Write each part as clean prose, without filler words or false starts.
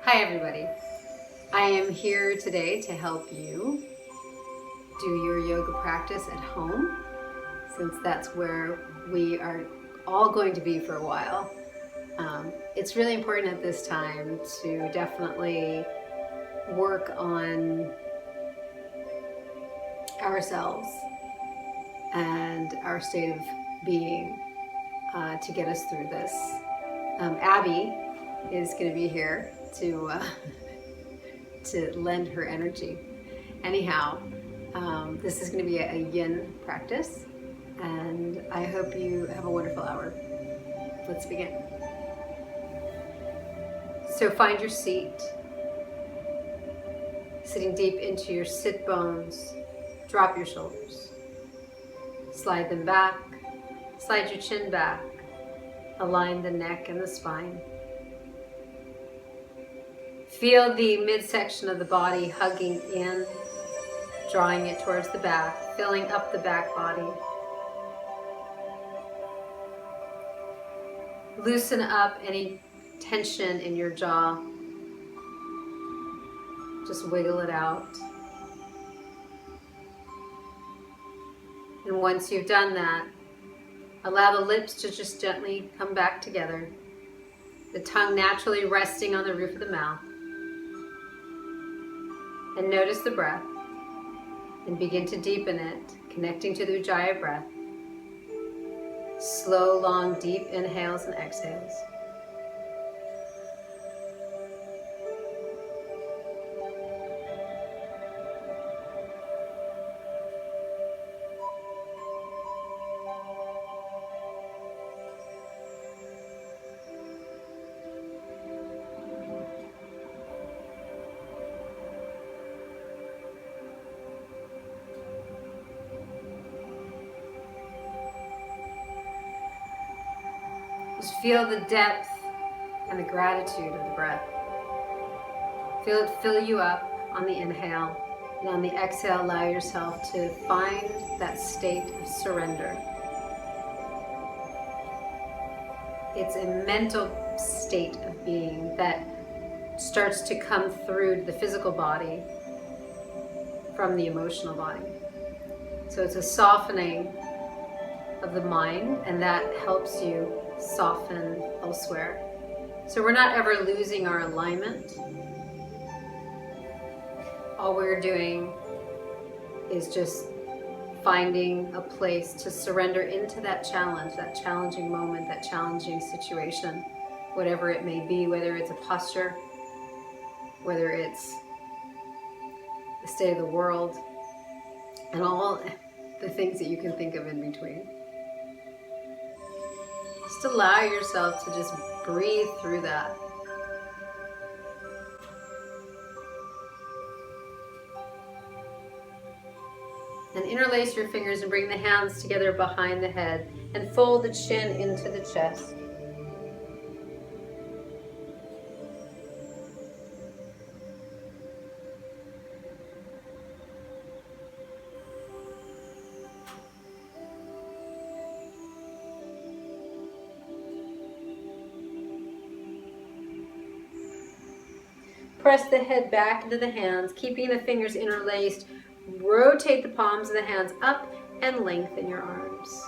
Hi everybody. I am here today to help you do your yoga practice at home, since that's where we are all going to be for a while. It's really important at this time to definitely work on ourselves and our state of being to get us through this. Abby is going to be here to lend her energy. Anyhow, this is going to be a yin practice, and I hope you have a wonderful hour. Let's begin. So find your seat, sitting deep into your sit bones. Drop your shoulders, slide them back, slide your chin back, align the neck and the spine. Feel the midsection of the body hugging in, drawing it towards the back, filling up the back body. Loosen up any tension in your jaw. Just wiggle it out. And once you've done that, allow the lips to just gently come back together, the tongue naturally resting on the roof of the mouth. And notice the breath, and begin to deepen it, connecting to the Ujjayi breath. Slow, long, deep inhales and exhales. Just feel the depth and the gratitude of the breath. Feel it fill you up on the inhale, and on the exhale, allow yourself to find that state of surrender. It's a mental state of being that starts to come through the physical body from the emotional body. So it's a softening of the mind, and that helps you soften elsewhere. So we're not ever losing our alignment. All we're doing is just finding a place to surrender into that challenge, that challenging moment, that challenging situation, whatever it may be, whether it's a posture, whether it's the state of the world, and all the things that you can think of in between. Just allow yourself to just breathe through that. And interlace your fingers and bring the hands together behind the head and fold the chin into the chest. Press the head back into the hands, keeping the fingers interlaced. Rotate the palms of the hands up and lengthen your arms.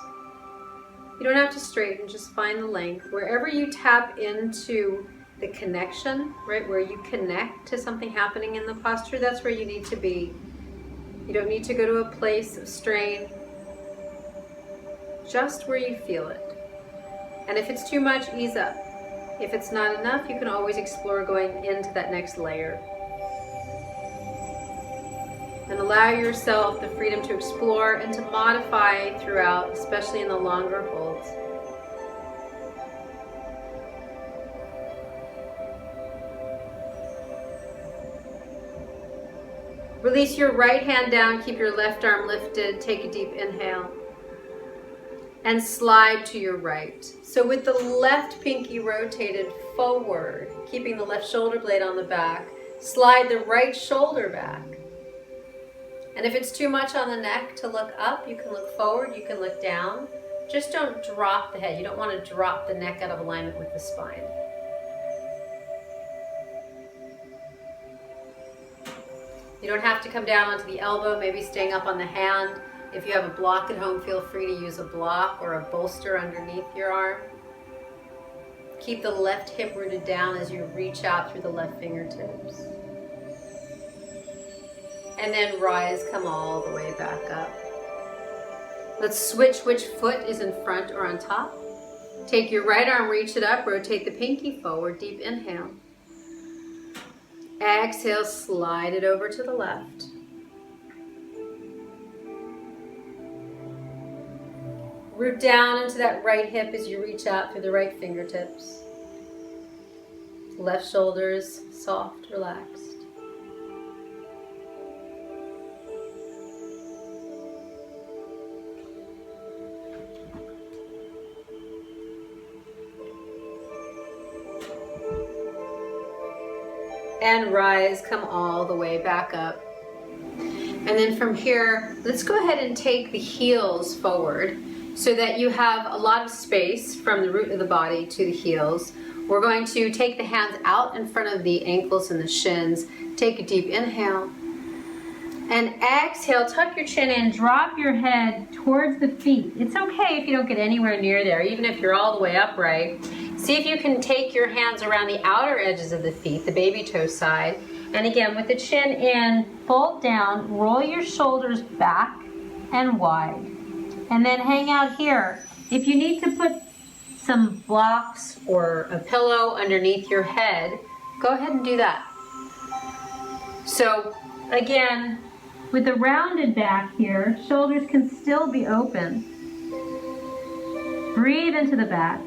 You don't have to straighten, just find the length. Wherever you tap into the connection, right, where you connect to something happening in the posture, that's where you need to be. You don't need to go to a place of strain, just where you feel it. And if it's too much, ease up. If it's not enough, you can always explore going into that next layer. And allow yourself the freedom to explore and to modify throughout, especially in the longer holds. Release your right hand down, keep your left arm lifted, take a deep inhale. And slide to your right. So with the left pinky rotated forward, keeping the left shoulder blade on the back, slide the right shoulder back. And if it's too much on the neck to look up, you can look forward, you can look down. Just don't drop the head. You don't want to drop the neck out of alignment with the spine. You don't have to come down onto the elbow, maybe staying up on the hand. If you have a block at home, feel free to use a block or a bolster underneath your arm. Keep the left hip rooted down as you reach out through the left fingertips. And then rise, come all the way back up. Let's switch which foot is in front or on top. Take your right arm, reach it up, rotate the pinky forward, deep inhale. Exhale, slide it over to the left. Root down into that right hip as you reach out through the right fingertips. Left shoulders soft, relaxed. And rise, come all the way back up. And then from here, let's go ahead and take the heels forward so that you have a lot of space from the root of the body to the heels. We're going to take the hands out in front of the ankles and the shins. Take a deep inhale. And exhale, tuck your chin in, drop your head towards the feet. It's okay if you don't get anywhere near there, even if you're all the way upright. See if you can take your hands around the outer edges of the feet, the baby toe side. And again, with the chin in, fold down, roll your shoulders back and wide. And then hang out here. If you need to put some blocks or a pillow underneath your head, go ahead and do that. So again, with the rounded back here, shoulders can still be open. Breathe into the back.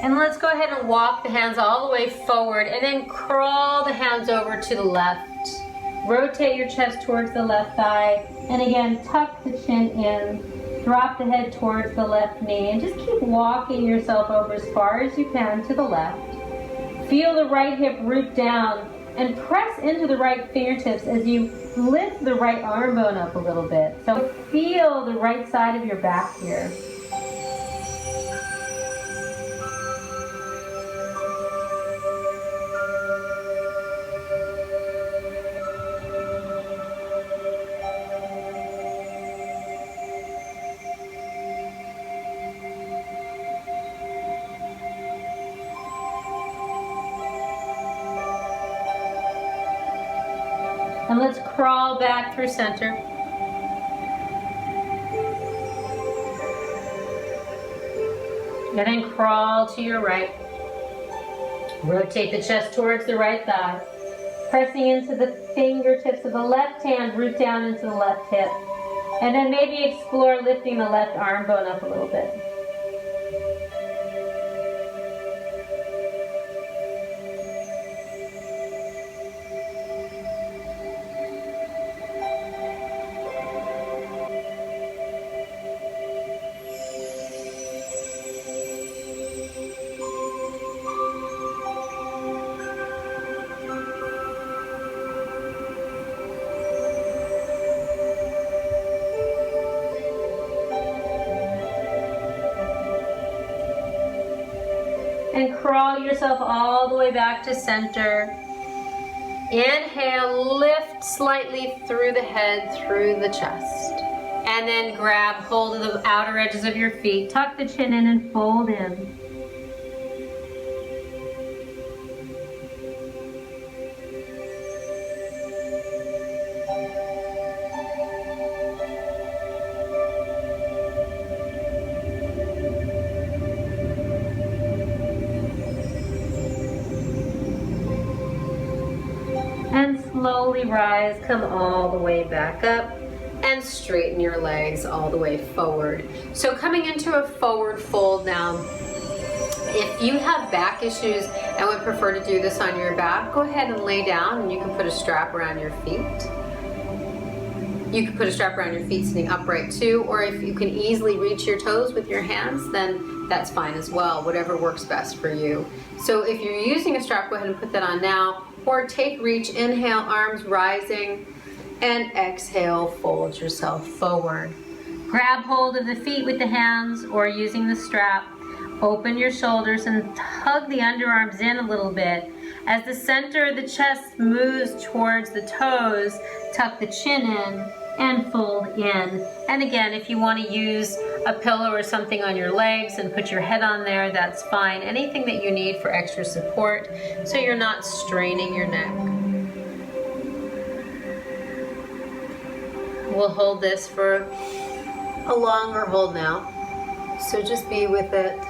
And let's go ahead and walk the hands all the way forward and then crawl the hands over to the left. Rotate your chest towards the left thigh. And again, tuck the chin in. Drop the head towards the left knee. And just keep walking yourself over as far as you can to the left. Feel the right hip root down and press into the right fingertips as you lift the right arm bone up a little bit. So feel the right side of your back here. And let's crawl back through center. And then crawl to your right. Rotate the chest towards the right thigh. Pressing into the fingertips of the left hand, root down into the left hip. And then maybe explore lifting the left arm bone up a little bit. And crawl yourself all the way back to center. Inhale, lift slightly through the head, through the chest. And then grab hold of the outer edges of your feet. Tuck the chin in and fold in. Slowly rise, come all the way back up. and straighten your legs all the way forward. So coming into a forward fold now. If you have back issues and would prefer to do this on your back, go ahead and lay down, and you can put a strap around your feet. You can put a strap around your feet sitting upright too, or if you can easily reach your toes with your hands, then that's fine as well, whatever works best for you. So if you're using a strap, go ahead and put that on now, or take reach, inhale, arms rising, and exhale, fold yourself forward. Grab hold of the feet with the hands or using the strap. Open your shoulders and tug the underarms in a little bit. As the center of the chest moves towards the toes, tuck the chin in and fold in. And again, if you want to use a pillow or something on your legs and put your head on there, that's fine. Anything that you need for extra support so you're not straining your neck. We'll hold this for a longer hold now. So just be with it.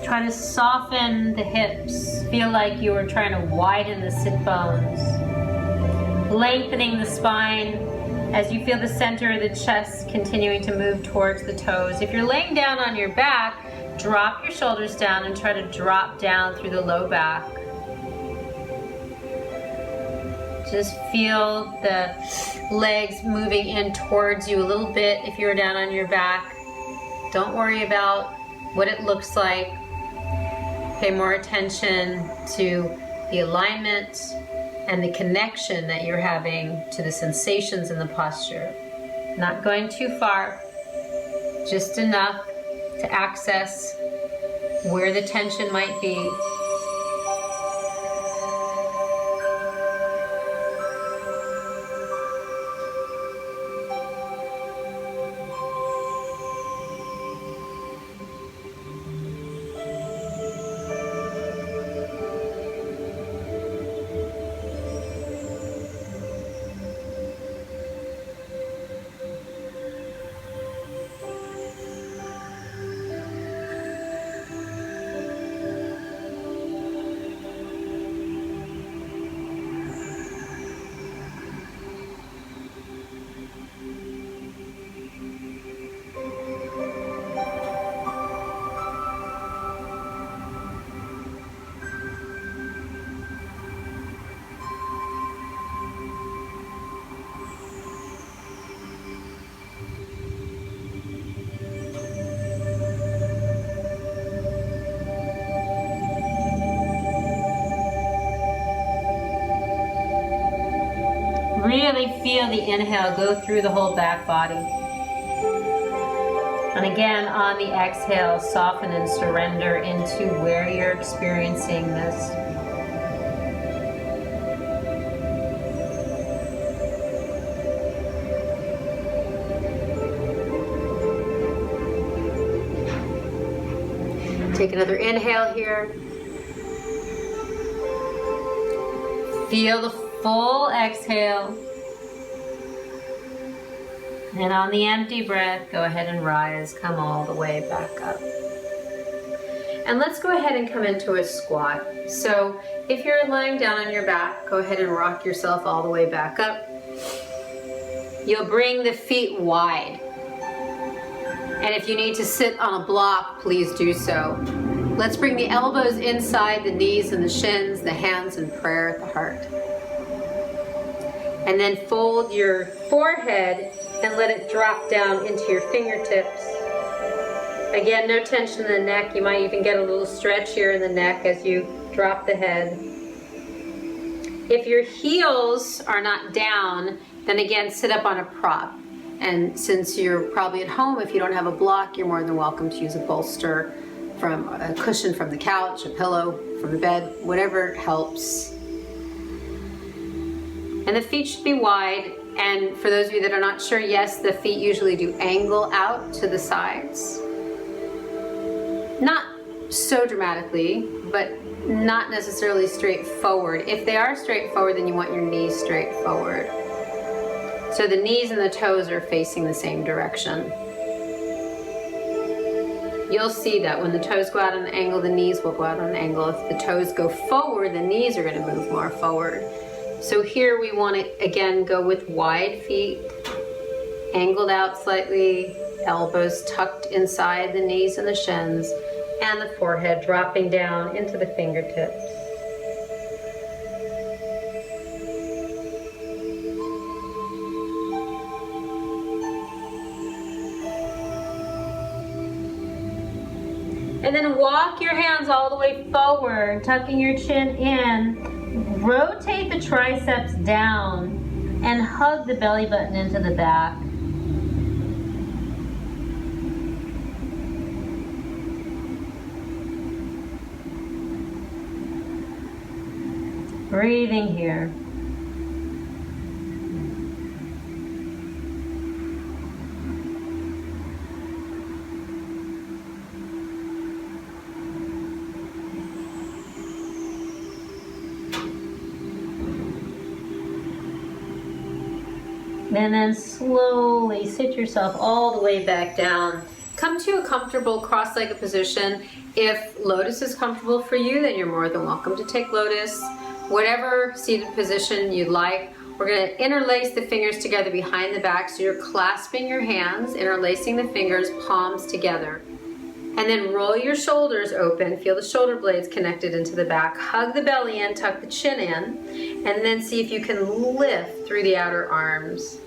Try to soften the hips. Feel like you are trying to widen the sit bones. Lengthening the spine as you feel the center of the chest continuing to move towards the toes. If you're laying down on your back, drop your shoulders down and try to drop down through the low back. Just feel the legs moving in towards you a little bit if you're down on your back. Don't worry about what it looks like. Pay more attention to the alignment and the connection that you're having to the sensations in the posture. Not going too far, just enough to access where the tension might be. Really feel the inhale go through the whole back body. And again, on the exhale, soften and surrender into where you're experiencing this. Take another inhale here. Feel the full exhale. And on the empty breath, go ahead and rise. Come all the way back up. And let's go ahead and come into a squat. So if you're lying down on your back, go ahead and rock yourself all the way back up. You'll bring the feet wide. And if you need to sit on a block, please do so. Let's bring the elbows inside the knees and the shins, the hands in prayer at the heart. And then fold your forehead and let it drop down into your fingertips. Again, no tension in the neck. You might even get a little stretch here in the neck as you drop the head. If your heels are not down, then again, sit up on a prop. And since you're probably at home, if you don't have a block, you're more than welcome to use a bolster from a cushion from the couch, a pillow from the bed, whatever helps. And the feet should be wide. And for those of you that are not sure, yes, the feet usually do angle out to the sides. Not so dramatically, but not necessarily straight forward. If they are straight forward, then you want your knees straight forward. So the knees and the toes are facing the same direction. You'll see that when the toes go out on an angle, the knees will go out on an angle. If the toes go forward, the knees are going to move more forward. So here we want to, again, go with wide feet, angled out slightly, elbows tucked inside the knees and the shins, and the forehead dropping down into the fingertips. And then walk your hands all the way forward, tucking your chin in. Rotate the triceps down and hug the belly button into the back. Breathing here. And then slowly sit yourself all the way back down. Come to a comfortable cross-legged position. If lotus is comfortable for you, then you're more than welcome to take lotus. Whatever seated position you'd like. We're going to interlace the fingers together behind the back, so you're clasping your hands, interlacing the fingers, palms together. And then roll your shoulders open, feel the shoulder blades connected into the back, hug the belly in, tuck the chin in, and then see if you can lift through the outer arms.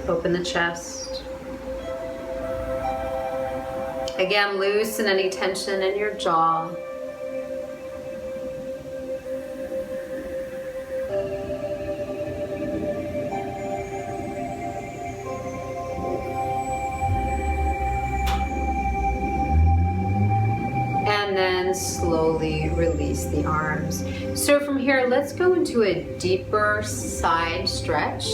Open the chest. Again, loosen any tension in your jaw. And then slowly release the arms. So from here, let's go into a deeper side stretch.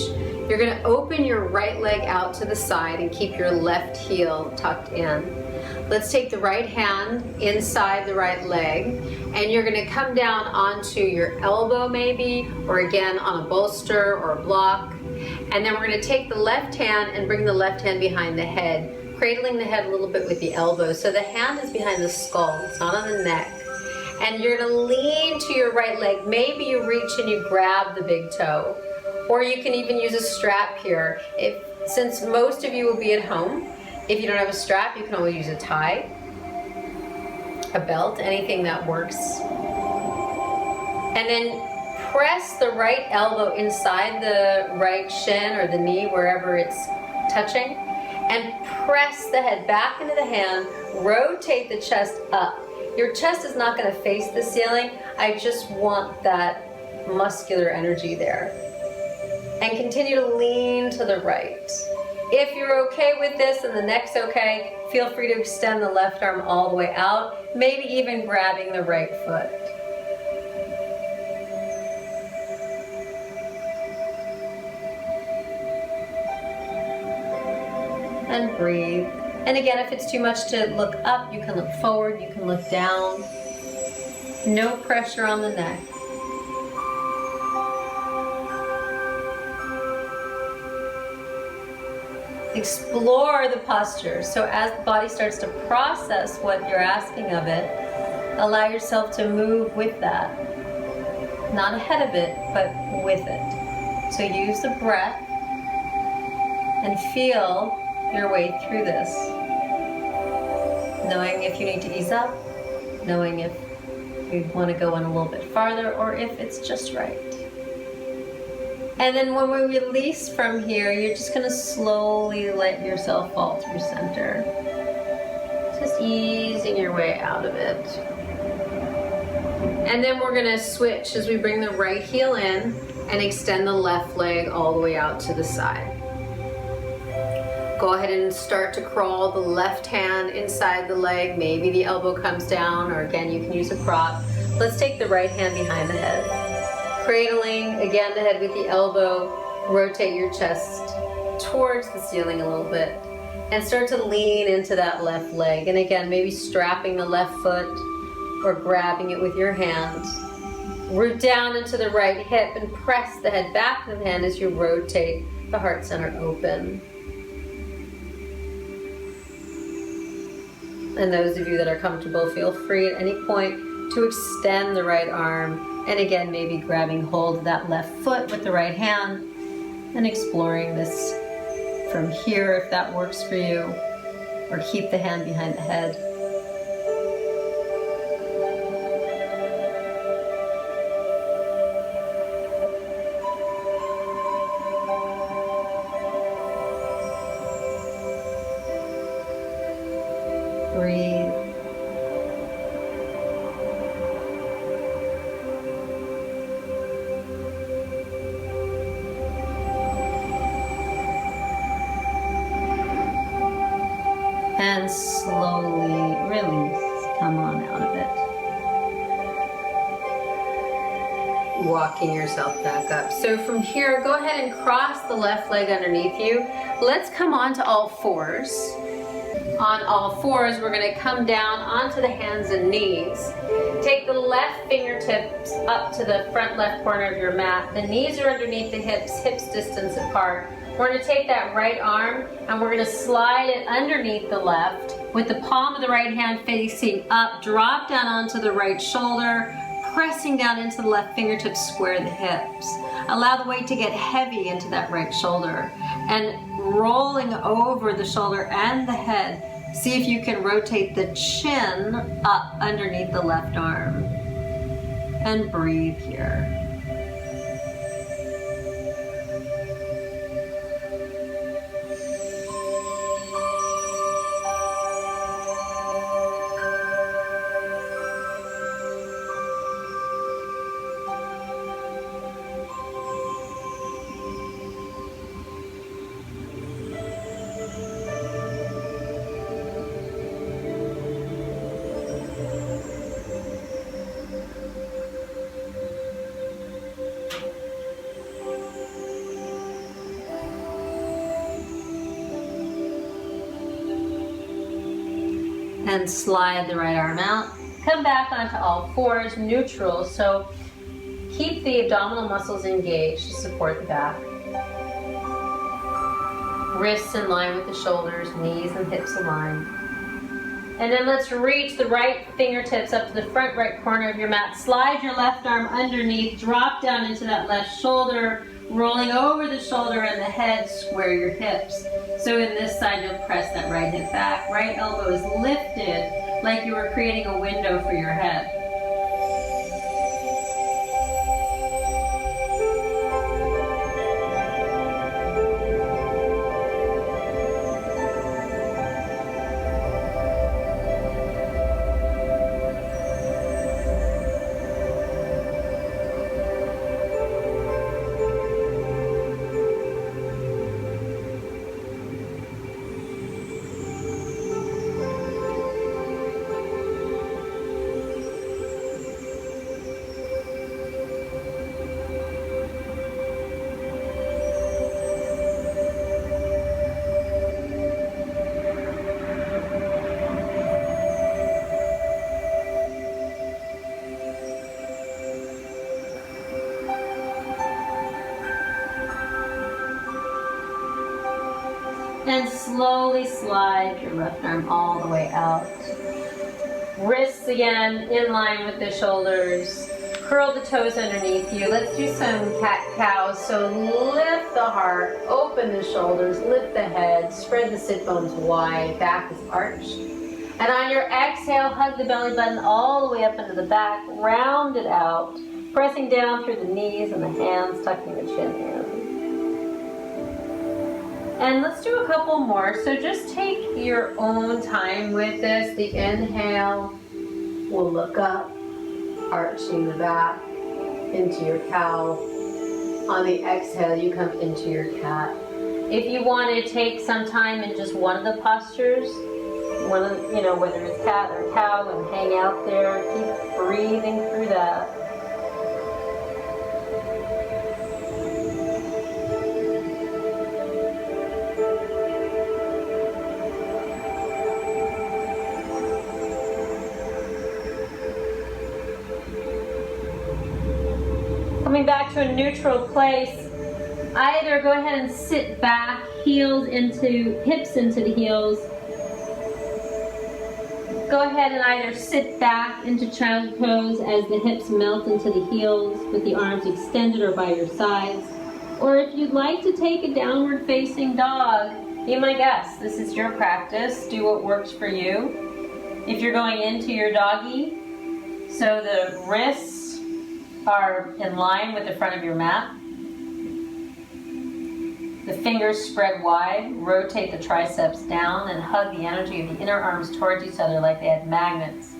You're going to open your right leg out to the side and keep your left heel tucked in. Let's take the right hand inside the right leg, and you're going to come down onto your elbow maybe, or again on a bolster or a block. And then we're going to take the left hand and bring the left hand behind the head, cradling the head a little bit with the elbow. So the hand is behind the skull, it's not on the neck. And you're going to lean to your right leg. Maybe you reach and you grab the big toe. Or you can even use a strap here. Since most of you will be at home, if you don't have a strap, you can always use a tie, a belt, anything that works. And then press the right elbow inside the right shin or the knee, wherever it's touching, and press the head back into the hand, rotate the chest up. Your chest is not going to face the ceiling. I just want that muscular energy there. And continue to lean to the right. If you're okay with this and the neck's okay, feel free to extend the left arm all the way out, maybe even grabbing the right foot. And breathe. And again, if it's too much to look up, you can look forward, you can look down. No pressure on the neck. Explore the posture. So as the body starts to process what you're asking of it, allow yourself to move with that. Not ahead of it, but with it. So use the breath and feel your way through this. Knowing if you need to ease up, knowing if you want to go in a little bit farther, or if it's just right. And then when we release from here, you're just going to slowly let yourself fall through center. Just easing your way out of it. And then we're going to switch as we bring the right heel in and extend the left leg all the way out to the side. Go ahead and start to crawl the left hand inside the leg. Maybe the elbow comes down, or again, you can use a prop. Let's take the right hand behind the head. Cradling, again, the head with the elbow. Rotate your chest towards the ceiling a little bit. And start to lean into that left leg. And again, maybe strapping the left foot or grabbing it with your hand. Root down into the right hip and press the head back of the hand as you rotate the heart center open. And those of you that are comfortable, feel free at any point to extend the right arm. And again, maybe grabbing hold of that left foot with the right hand and exploring this from here if that works for you, or keep the hand behind the head. Breathe. And slowly release. Come on out of it. Walking yourself back up. So from here, go ahead and cross the left leg underneath you. Let's come on to all fours. On all fours, we're going to come down onto the hands and knees. Take the left fingertips up to the front left corner of your mat. The knees are underneath the hips, hips distance apart. We're going to take that right arm and we're going to slide it underneath the left with the palm of the right hand facing up. Drop down onto the right shoulder, pressing down into the left fingertips, square the hips. Allow the weight to get heavy into that right shoulder and rolling over the shoulder and the head. See if you can rotate the chin up underneath the left arm. And breathe here. And slide the right arm out. Come back onto all fours, neutral. So keep the abdominal muscles engaged to support the back. Wrists in line with the shoulders, knees and hips aligned. And then let's reach the right fingertips up to the front right corner of your mat. Slide your left arm underneath, drop down into that left shoulder, rolling over the shoulder and the head, square your hips. So in this side, you'll press that right hip back. Right elbow is lifted like you were creating a window for your head. And slowly slide your left arm all the way out. Wrists again in line with the shoulders. Curl the toes underneath you. Let's do some cat-cows. So lift the heart, open the shoulders, lift the head, spread the sit bones wide, back is arched. And on your exhale, hug the belly button all the way up into the back, round it out, pressing down through the knees and the hands, tucking the chin in. And let's do a couple more. So just take your own time with this. The inhale, we'll look up, arching the back into your cow. On the exhale, you come into your cat. If you want to take some time in just one of the postures, whether it's cat or cow, and hang out there, keep breathing through that. Coming back to a neutral place, either go ahead and sit back, hips into the heels. Go ahead and either sit back into child pose as the hips melt into the heels with the arms extended or by your sides. Or if you'd like to take a downward facing dog, be my guest. This is your practice. Do what works for you. If you're going into your doggy, so the wrists are in line with the front of your mat. The fingers spread wide, rotate the triceps down, and hug the energy of the inner arms towards each other like they had magnets.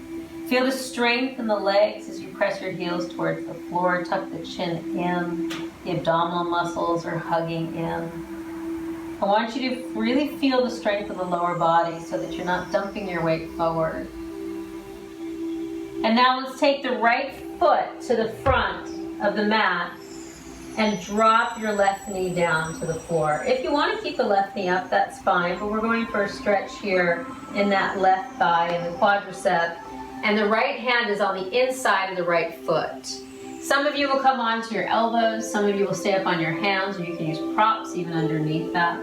Feel the strength in the legs as you press your heels towards the floor. Tuck the chin in. The abdominal muscles are hugging in. I want you to really feel the strength of the lower body so that you're not dumping your weight forward. And now let's take the right foot to the front of the mat and drop your left knee down to the floor. If you want to keep the left knee up, that's fine, but we're going for a stretch here in that left thigh and the quadricep. And the right hand is on the inside of the right foot. Some of you will come onto your elbows, some of you will stay up on your hands, or you can use props even underneath that.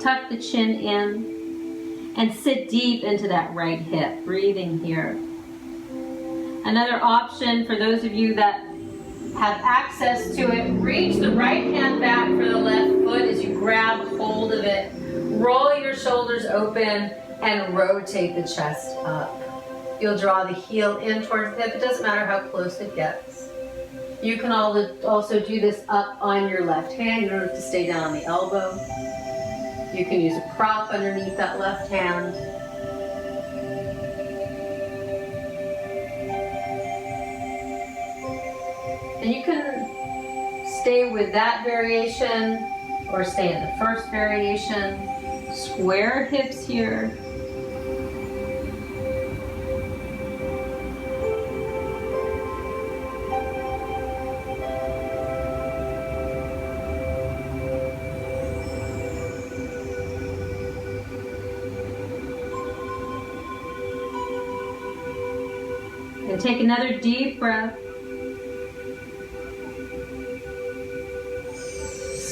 Tuck the chin in and sit deep into that right hip, breathing here. Another option for those of you that have access to it, reach the right hand back for the left foot as you grab hold of it. Roll your shoulders open and rotate the chest up. You'll draw the heel in towards the hip. It doesn't matter how close it gets. You can also do this up on your left hand. You don't have to stay down on the elbow. You can use a prop underneath that left hand. And you can stay with that variation or stay in the first variation. Square hips here. And take another deep breath.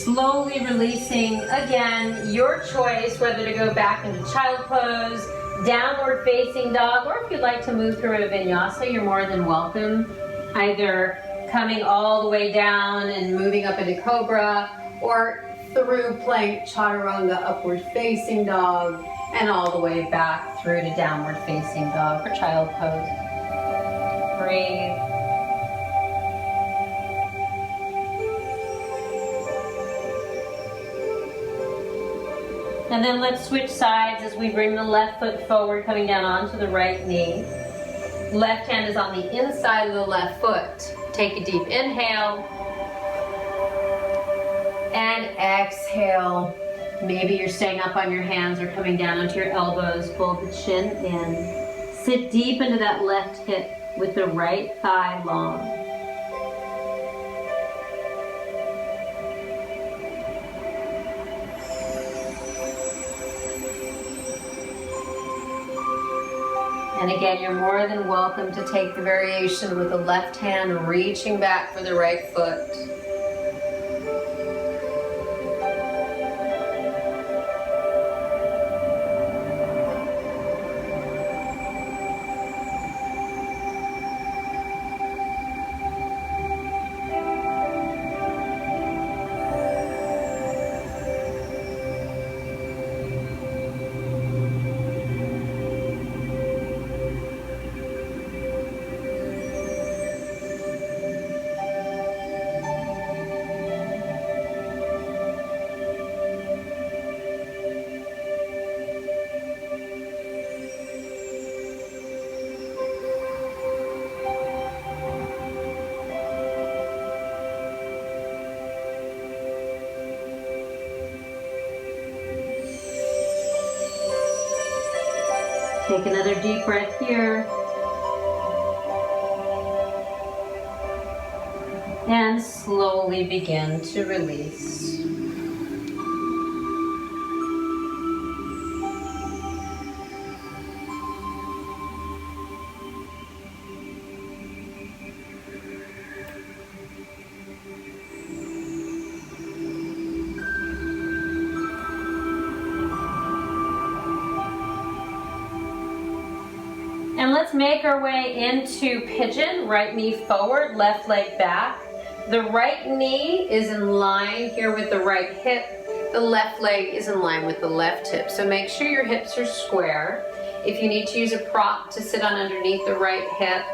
Slowly releasing, again, your choice whether to go back into child pose, downward facing dog, or if you'd like to move through a vinyasa, you're more than welcome. Either coming all the way down and moving up into cobra, or through plank chaturanga, upward facing dog, and all the way back through to downward facing dog for child pose. Breathe. And then let's switch sides as we bring the left foot forward, coming down onto the right knee. Left hand is on the inside of the left foot. Take a deep inhale. And exhale. Maybe you're staying up on your hands or coming down onto your elbows. Pull the chin in. Sit deep into that left hip with the right thigh long. And again, you're more than welcome to take the variation with the left hand reaching back for the right foot. Take another deep breath here. And slowly begin to release. And let's make our way into Pigeon. Right knee forward, left leg back. The right knee is in line here with the right hip. The left leg is in line with the left hip. So make sure your hips are square. If you need to use a prop to sit on underneath the right hip,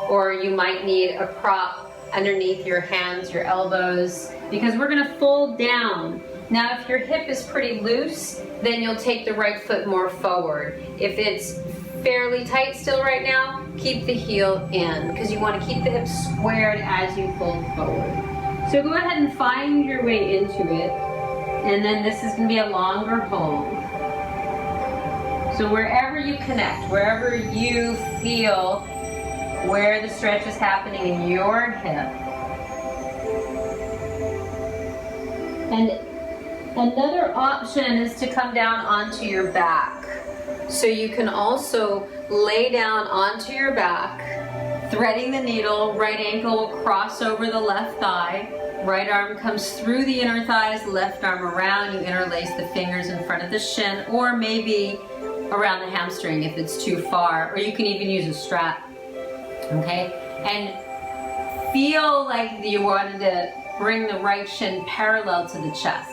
or you might need a prop underneath your hands, your elbows, because we're gonna fold down. Now, if your hip is pretty loose, then you'll take the right foot more forward. If it's fairly tight still right now, keep the heel in, because you want to keep the hips squared as you fold forward. So go ahead and find your way into it, and then this is going to be a longer hold. So wherever you connect, wherever you feel where the stretch is happening in your hip. And another option is to come down onto your back. So you can also lay down onto your back, threading the needle. Right ankle will cross over the left thigh. Right arm comes through the inner thighs, left arm around. You interlace the fingers in front of the shin, or maybe around the hamstring if it's too far, or you can even use a strap. Okay? And feel like you wanted to bring the right shin parallel to the chest.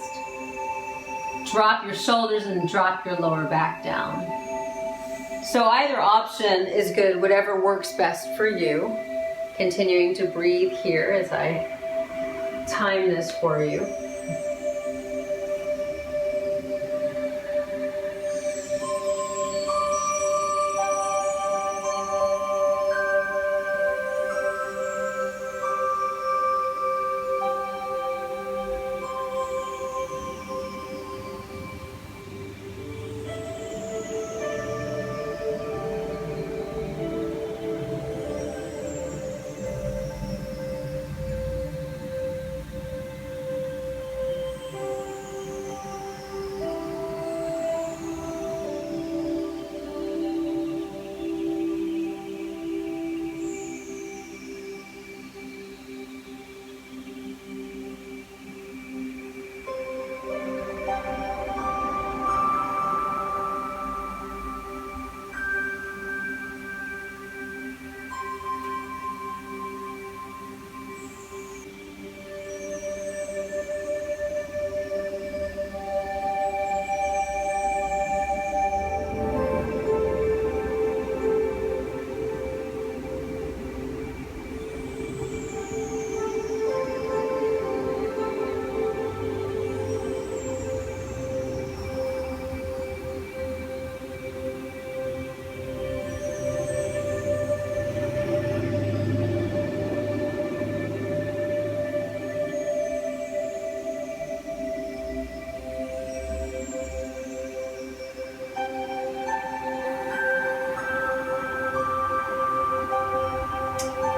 Drop your shoulders and drop your lower back down. So either option is good, whatever works best for you. Continuing to breathe here as I time this for you.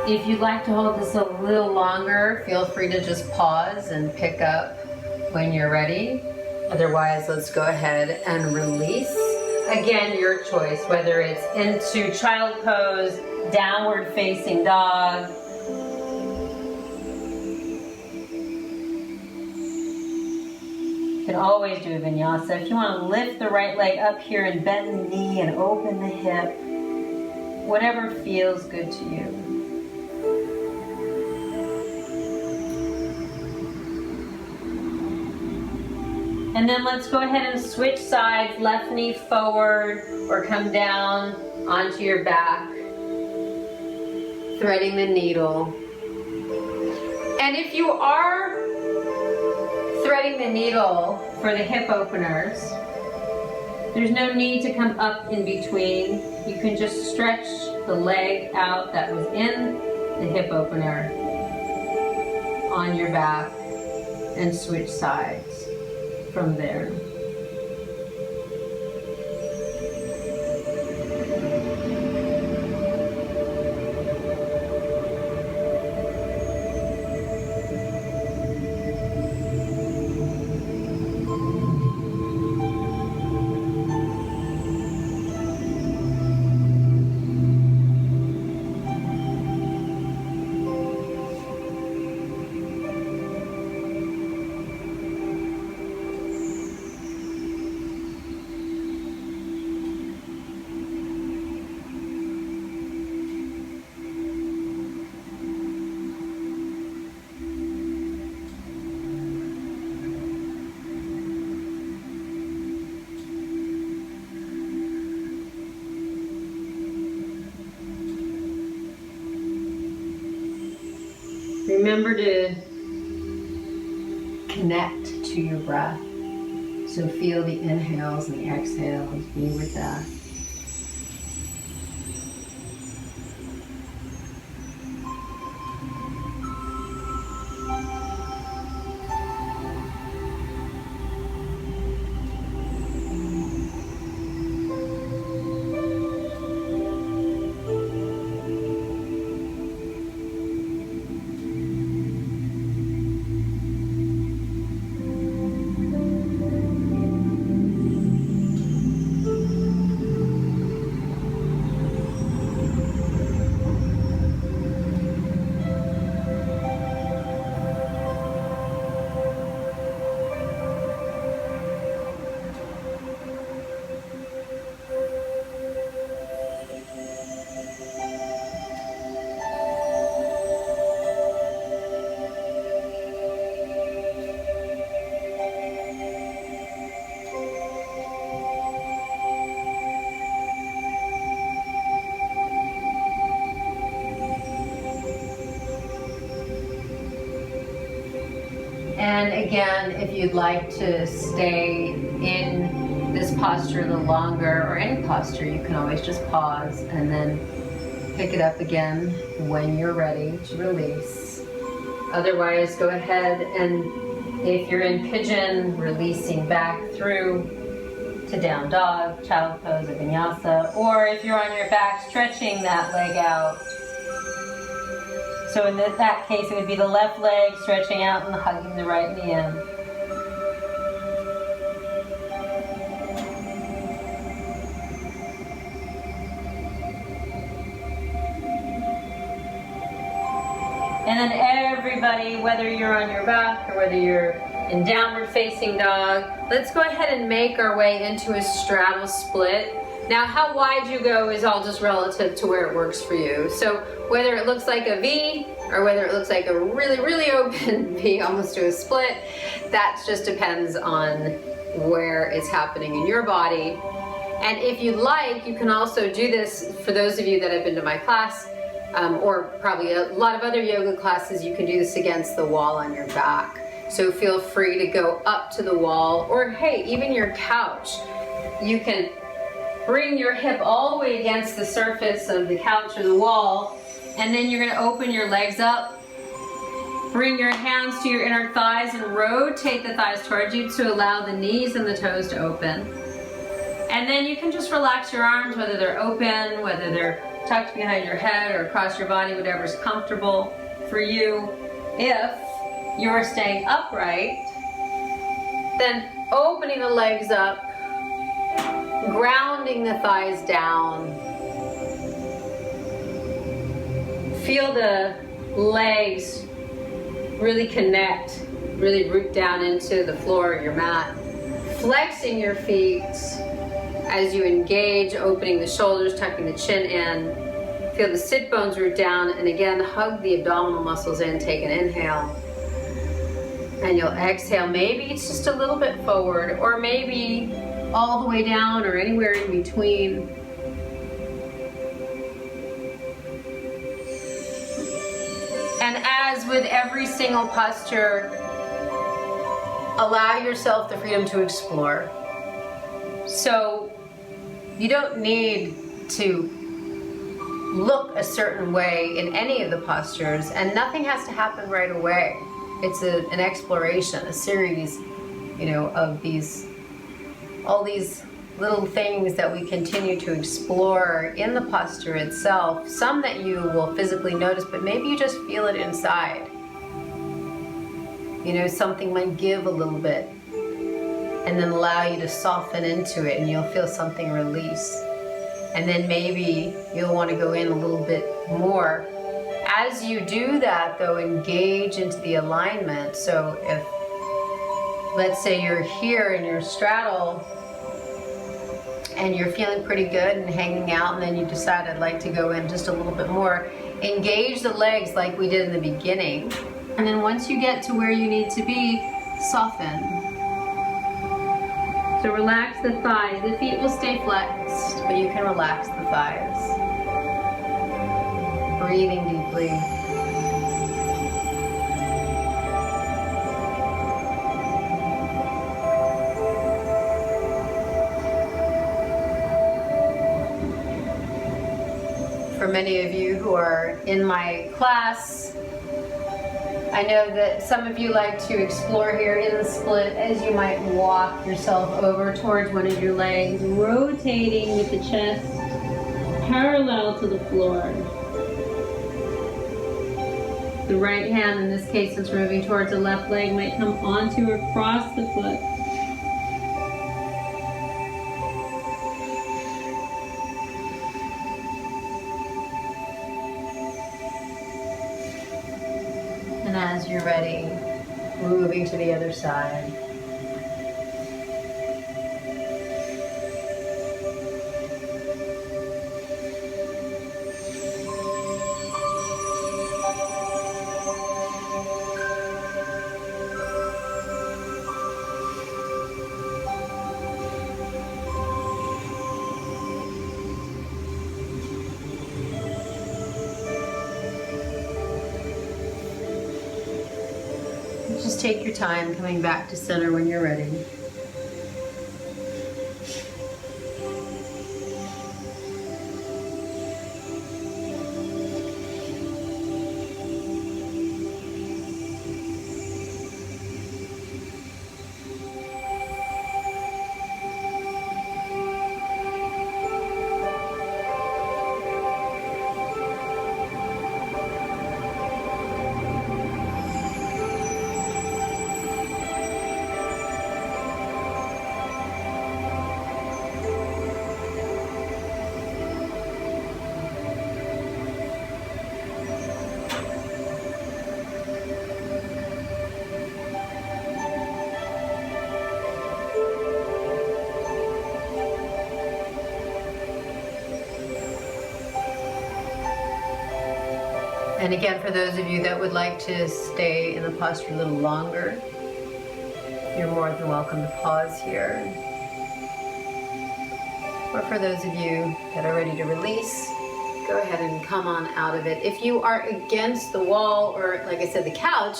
If you'd like to hold this a little longer, feel free to just pause and pick up when you're ready. Otherwise, let's go ahead and release. Again, your choice, whether it's into child pose, downward facing dog. You can always do a vinyasa. If you want to lift the right leg up here and bend the knee and open the hip, whatever feels good to you. And then let's go ahead and switch sides, left knee forward or come down onto your back, threading the needle. And if you are threading the needle for the hip openers, there's no need to come up in between. You can just stretch the leg out that was in the hip opener on your back and switch sides from there. remember to connect to your breath. So feel the inhales and the exhales, be with that. And again, if you'd like to stay in this posture a little longer, or any posture, you can always just pause and then pick it up again when you're ready to release. Otherwise, go ahead and if you're in pigeon, releasing back through to down dog, child pose, or vinyasa, or if you're on your back, stretching that leg out. So in that case, it would be the left leg stretching out and hugging the right knee in. And then everybody, whether you're on your back or whether you're in downward facing dog, let's go ahead and make our way into a straddle split. Now, how wide you go is all just relative to where it works for you. So whether it looks like a V or whether it looks like a really, really open V, almost to a split, that just depends on where it's happening in your body. And if you'd like, you can also do this, for those of you that have been to my class, or probably a lot of other yoga classes, you can do this against the wall on your back. So feel free to go up to the wall, or hey, even your couch. You can bring your hip all the way against the surface of the couch or the wall, and then you're gonna open your legs up. Bring your hands to your inner thighs and rotate the thighs towards you to allow the knees and the toes to open. And then you can just relax your arms, whether they're open, whether they're tucked behind your head or across your body, whatever's comfortable for you. If you're staying upright, then opening the legs up, grounding the thighs down. Feel the legs really connect, really root down into the floor of your mat. Flexing your feet as you engage, opening the shoulders, tucking the chin in. Feel the sit bones root down, and again, hug the abdominal muscles in. Take an inhale. And you'll exhale. Maybe it's just a little bit forward, or maybe all the way down, or anywhere in between. And as with every single posture, allow yourself the freedom to explore. So you don't need to look a certain way in any of the postures, and nothing has to happen right away. It's an exploration, a series, of all these little things that we continue to explore in the posture itself. Some that you will physically notice, but maybe you just feel it inside. Something might give a little bit and then allow you to soften into it, and you'll feel something release. And then maybe you'll want to go in a little bit more. As you do that, though, engage into the alignment. So if, let's say you're here in your straddle and you're feeling pretty good and hanging out, and then you decide I'd like to go in just a little bit more, engage the legs like we did in the beginning. And then once you get to where you need to be, soften. So relax the thighs. The feet will stay flexed, but you can relax the thighs. Breathing deeply. For many of you who are in my class, I know that some of you like to explore here in the split as you might walk yourself over towards one of your legs, rotating with the chest parallel to the floor. The right hand, in this case, since we're moving towards the left leg, might come onto or across the foot. And as you're ready, we're moving to the other side. Just take your time coming back to center when you're ready. And again, for those of you that would like to stay in the posture a little longer, you're more than welcome to pause here. Or for those of you that are ready to release, go ahead and come on out of it. If you are against the wall or, like I said, the couch,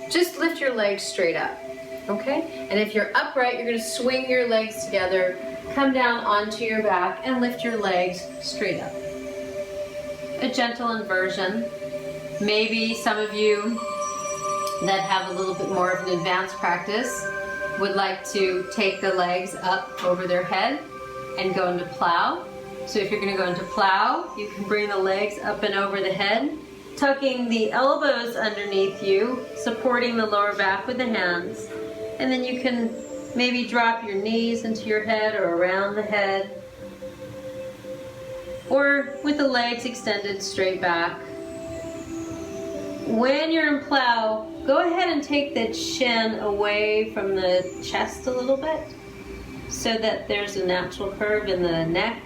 just lift your legs straight up, okay? And if you're upright, you're going to swing your legs together, come down onto your back, and lift your legs straight up. A gentle inversion. Maybe some of you that have a little bit more of an advanced practice would like to take the legs up over their head and go into plow. So if you're going to go into plow, you can bring the legs up and over the head, tucking the elbows underneath you, supporting the lower back with the hands. And then you can maybe drop your knees into your head or around the head, or with the legs extended straight back. When you're in plow, go ahead and take the chin away from the chest a little bit so that there's a natural curve in the neck,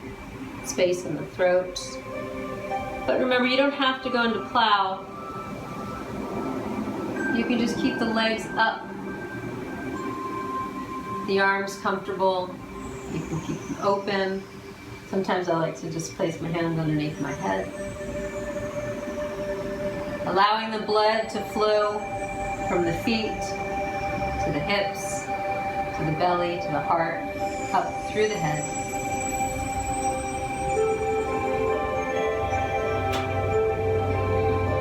space in the throat. But remember, you don't have to go into plow. You can just keep the legs up, the arms comfortable. You can keep them open. Sometimes I like to just place my hands underneath my head. Allowing the blood to flow from the feet to the hips, to the belly, to the heart, up through the head.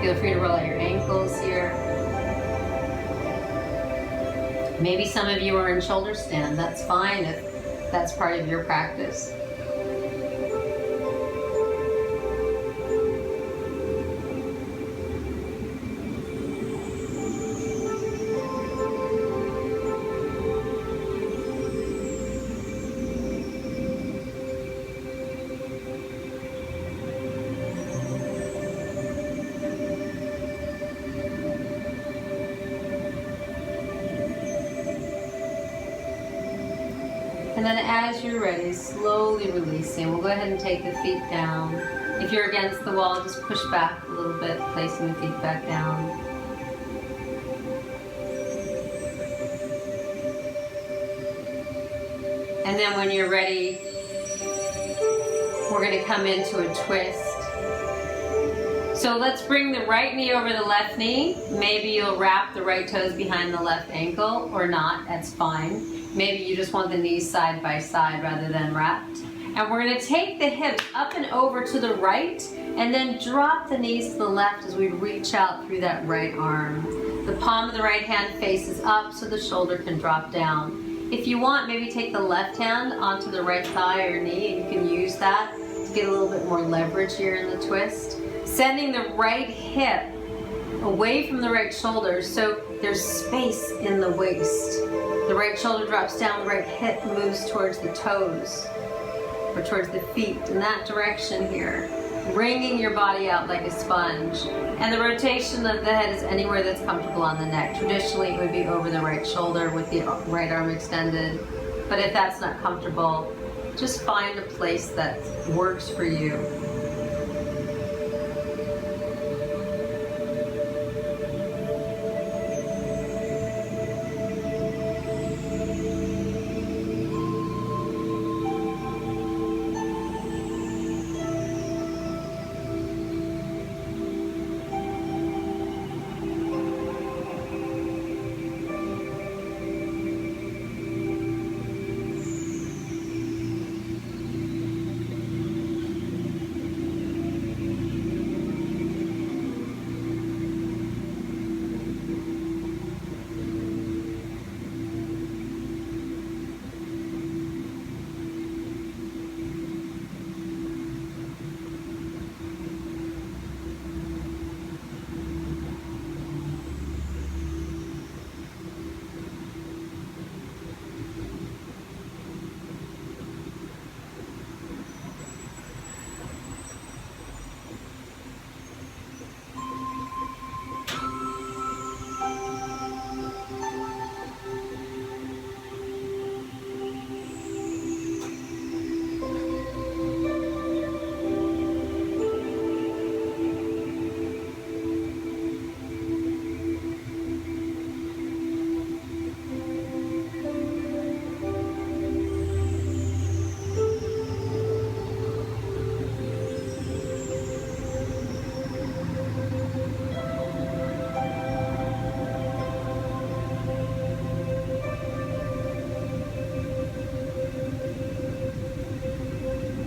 Feel free to roll out your ankles here. Maybe some of you are in shoulder stand. That's fine if that's part of your practice. And then as you're ready, slowly releasing. We'll go ahead and take the feet down. If you're against the wall, just push back a little bit, placing the feet back down. And then when you're ready, we're going to come into a twist. So let's bring the right knee over the left knee. Maybe you'll wrap the right toes behind the left ankle or not, that's fine. Maybe you just want the knees side by side rather than wrapped. And we're going to take the hips up and over to the right, and then drop the knees to the left as we reach out through that right arm. The palm of the right hand faces up so the shoulder can drop down. If you want, maybe take the left hand onto the right thigh or knee, and you can use that to get a little bit more leverage here in the twist. Sending the right hip away from the right shoulder so there's space in the waist. The right shoulder drops down, the right hip moves towards the toes or towards the feet in that direction here. Wringing your body out like a sponge. And the rotation of the head is anywhere that's comfortable on the neck. Traditionally it would be over the right shoulder with the right arm extended. But if that's not comfortable, just find a place that works for you.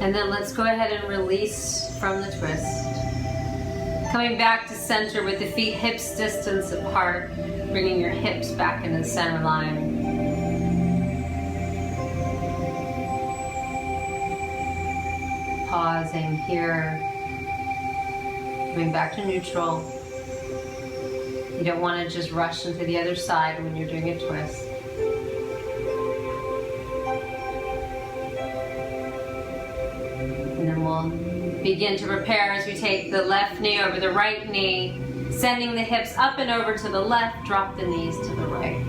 And then let's go ahead and release from the twist. Coming back to center with the feet hips distance apart, bringing your hips back into the center line. Pausing here. Coming back to neutral. You don't want to just rush into the other side when you're doing a twist. And then we'll begin to prepare as we take the left knee over the right knee, sending the hips up and over to the left, drop the knees to the right.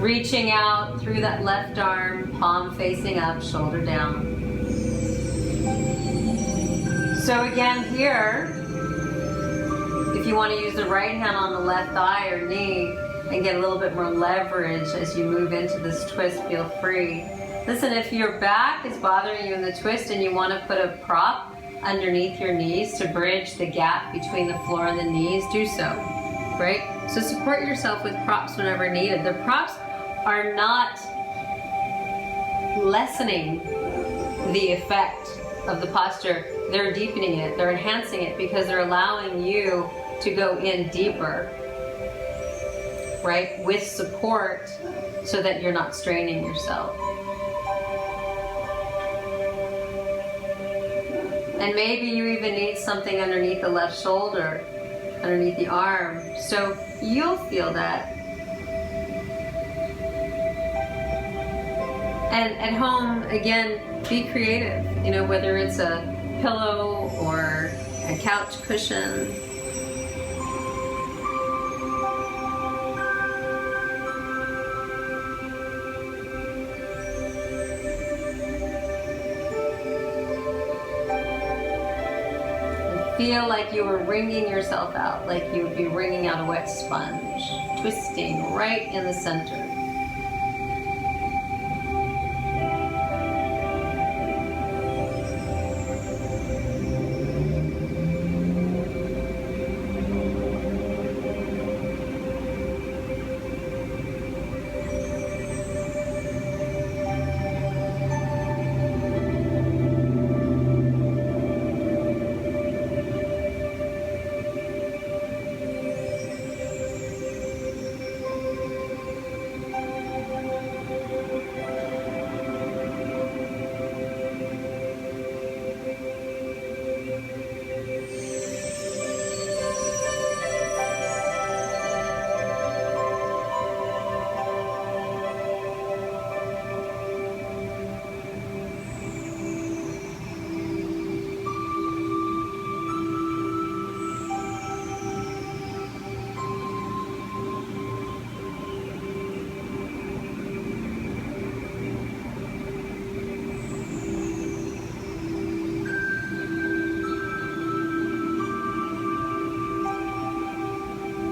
Reaching out through that left arm, palm facing up, shoulder down. So again here, if you want to use the right hand on the left thigh or knee and get a little bit more leverage as you move into this twist, feel free. Listen, if your back is bothering you in the twist and you want to put a prop underneath your knees to bridge the gap between the floor and the knees, do so, right? So support yourself with props whenever needed. The props are not lessening the effect of the posture. They're deepening it, they're enhancing it because they're allowing you to go in deeper, right? With support so that you're not straining yourself. And maybe you even need something underneath the left shoulder, underneath the arm. So you'll feel that. And at home, again, be creative. You know, whether it's a pillow or a couch cushion. Feel like you were wringing yourself out, like you would be wringing out a wet sponge, twisting right in the center.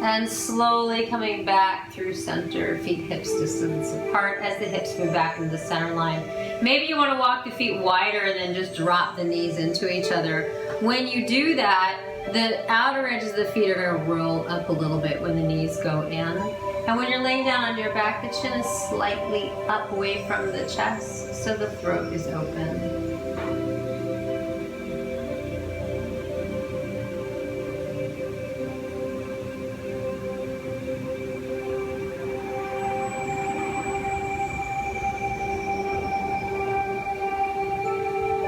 And slowly coming back through center, feet hips distance apart as the hips move back into the center line. Maybe you want to walk the feet wider and then just drop the knees into each other. When you do that, the outer edges of the feet are going to roll up a little bit when the knees go in. And when you're laying down on your back, the chin is slightly up away from the chest, so the throat is open.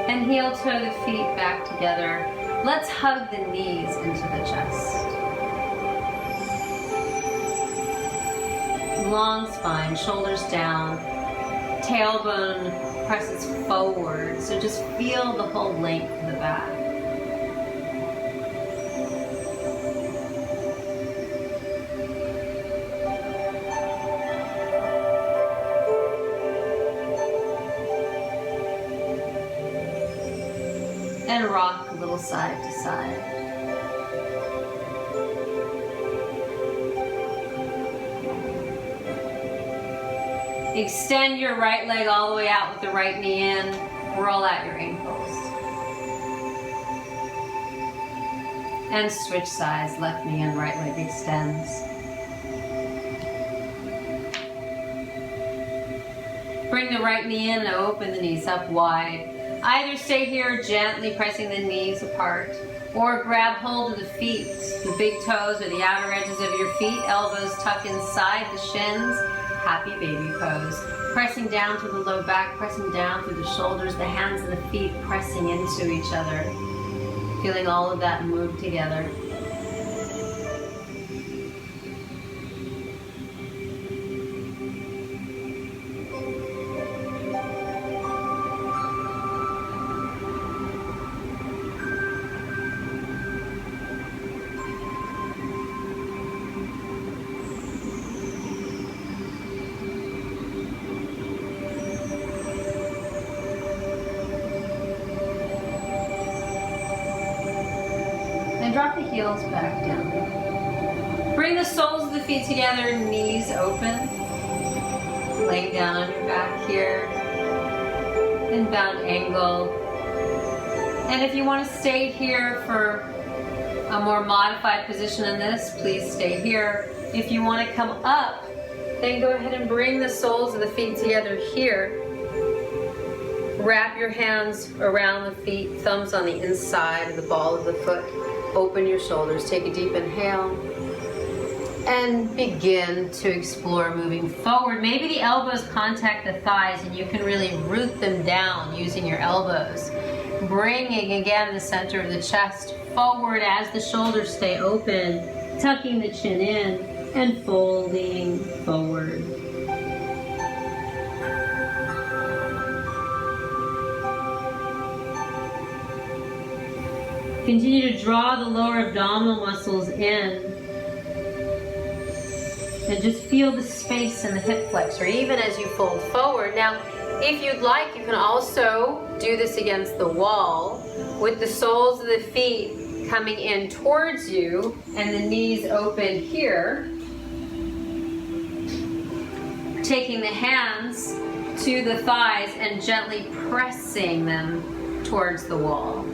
And heel toe the feet back together. Let's hug the knees into the chest. Long spine, shoulders down, tailbone presses forward. So just feel the whole length of the back. And rock a little side to side. Extend your right leg all the way out with the right knee in. Roll out your ankles. And switch sides, left knee in, right leg extends. Bring the right knee in and open the knees up wide. Either stay here gently pressing the knees apart, or grab hold of the feet, the big toes or the outer edges of your feet, elbows tuck inside the shins, happy baby pose. Pressing down through the low back, pressing down through the shoulders, the hands and the feet pressing into each other. Feeling all of that move together. Drop the heels back down. Bring the soles of the feet together, knees open. Laying down on your back here. Inbound angle. And if you want to stay here for a more modified position in this, please stay here. If you want to come up, then go ahead and bring the soles of the feet together here. Wrap your hands around the feet, thumbs on the inside of the ball of the foot. Open your shoulders, take a deep inhale, and begin to explore moving forward. Maybe the elbows contact the thighs and you can really root them down using your elbows. Bringing again the center of the chest forward as the shoulders stay open, tucking the chin in and folding forward. Continue to draw the lower abdominal muscles in and just feel the space in the hip flexor even as you fold forward. Now, if you'd like, you can also do this against the wall with the soles of the feet coming in towards you and the knees open here. Taking the hands to the thighs and gently pressing them towards the wall.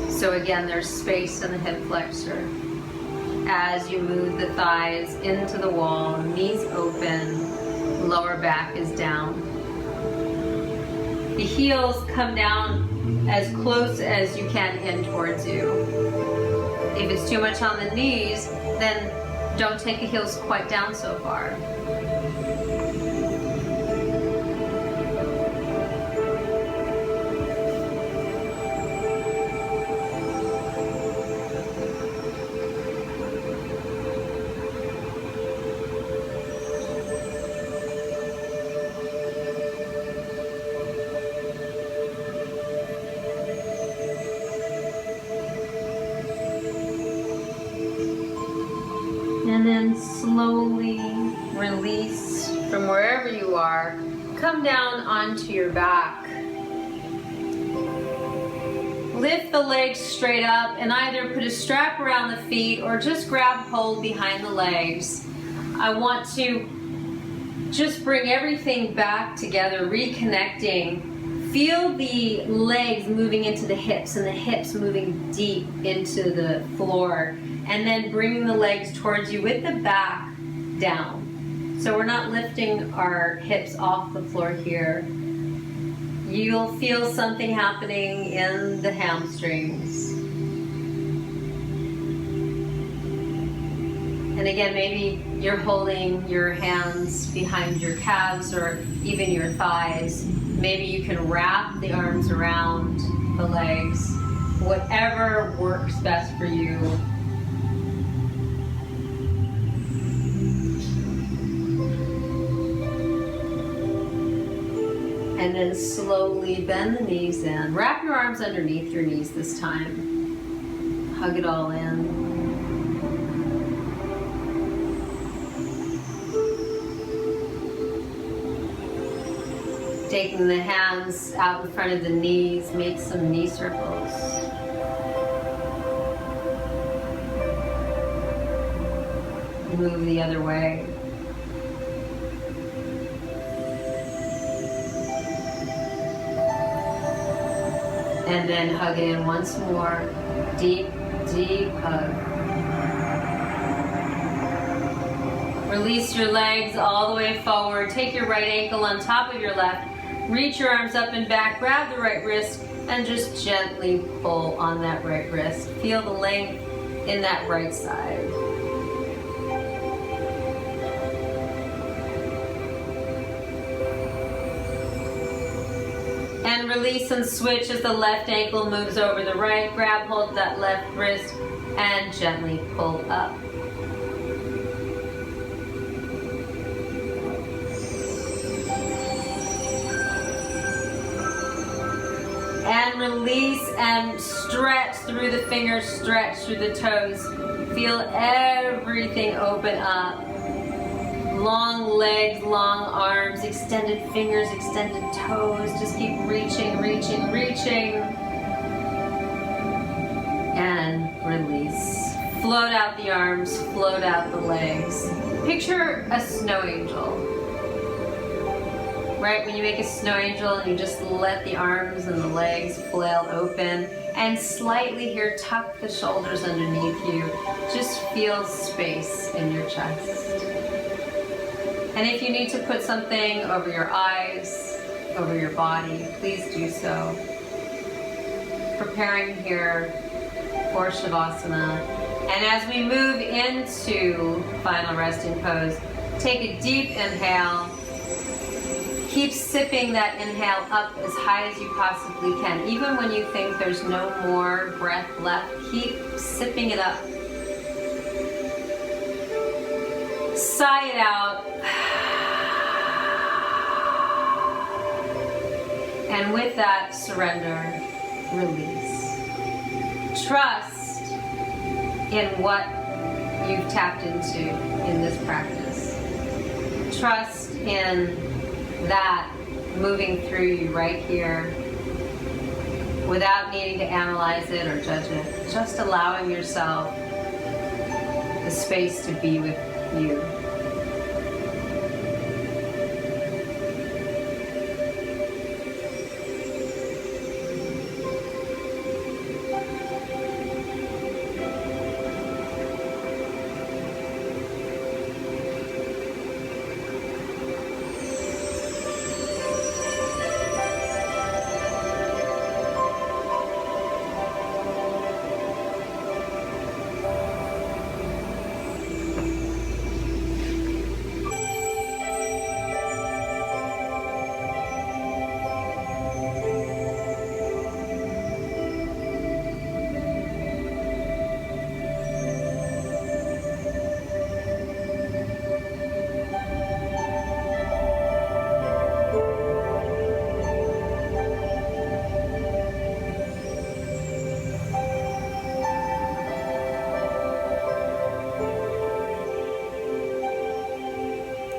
So again, there's space in the hip flexor. As you move the thighs into the wall, knees open, lower back is down. The heels come down as close as you can in towards you. If it's too much on the knees, then don't take the heels quite down so far. And then slowly release from wherever you are. Come down onto your back. lift the legs straight up and either put a strap around the feet or just grab hold behind the legs. I want to just bring everything back together, reconnecting. Feel the legs moving into the hips and the hips moving deep into the floor, and then bringing the legs towards you with the back down. So we're not lifting our hips off the floor here. You'll feel something happening in the hamstrings. And again, maybe you're holding your hands behind your calves or even your thighs. Maybe you can wrap the arms around the legs. Whatever works best for you. And then slowly bend the knees in. Wrap your arms underneath your knees this time. Hug it all in. Taking the hands out in front of the knees, make some knee circles. Move the other way. And then hug it in once more. Deep, deep hug. Release your legs all the way forward. Take your right ankle on top of your left. Reach your arms up and back. Grab the right wrist and just gently pull on that right wrist. Feel the length in that right side. And release and switch as the left ankle moves over the right. Grab hold of that left wrist and gently pull up. And release and stretch through the fingers, stretch through the toes. Feel everything open up. Long legs, long arms, extended fingers, extended toes. Just keep reaching, reaching, reaching. And release. Float out the arms, float out the legs. Picture a snow angel. Right, when you make a snow angel and you just let the arms and the legs flail open, and slightly here tuck the shoulders underneath you. Just feel space in your chest. And if you need to put something over your eyes, over your body, please do so. Preparing here for Savasana. And as we move into final resting pose, take a deep inhale. Keep sipping that inhale up as high as you possibly can. Even when you think there's no more breath left, keep sipping it up. Sigh it out. And with that, surrender, release. Trust in what you've tapped into in this practice. Trust in that moving through you right here without needing to analyze it or judge it. Just allowing yourself the space to be with you.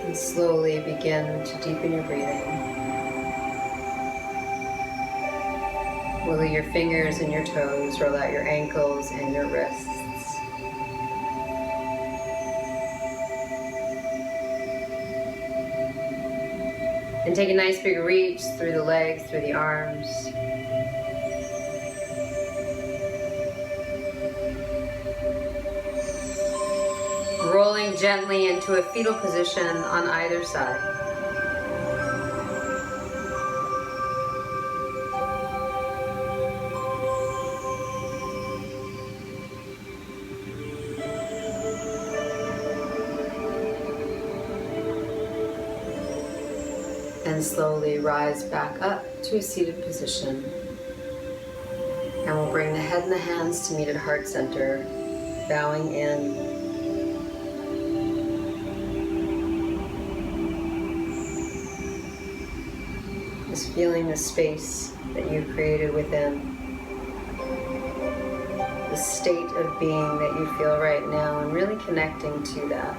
And slowly begin to deepen your breathing. Wiggle your fingers and your toes, roll out your ankles and your wrists. And take a nice big reach through the legs, through the arms. Rolling gently into a fetal position on either side. And slowly rise back up to a seated position. And we'll bring the head and the hands to meet at heart center, bowing in. Just feeling the space that you've created within. The state of being that you feel right now, and really connecting to that.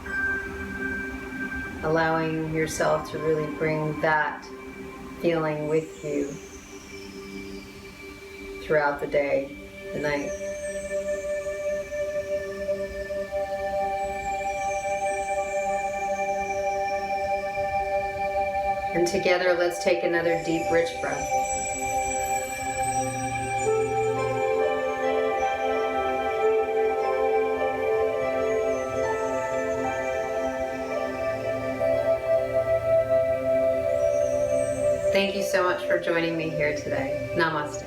Allowing yourself to really bring that feeling with you throughout the day, the night. And together, let's take another deep, rich breath. Thank you so much for joining me here today. Namaste.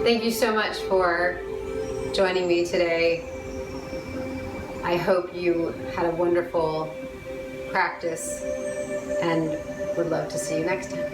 Thank you so much for joining me today. I hope you had a wonderful practice and would love to see you next time.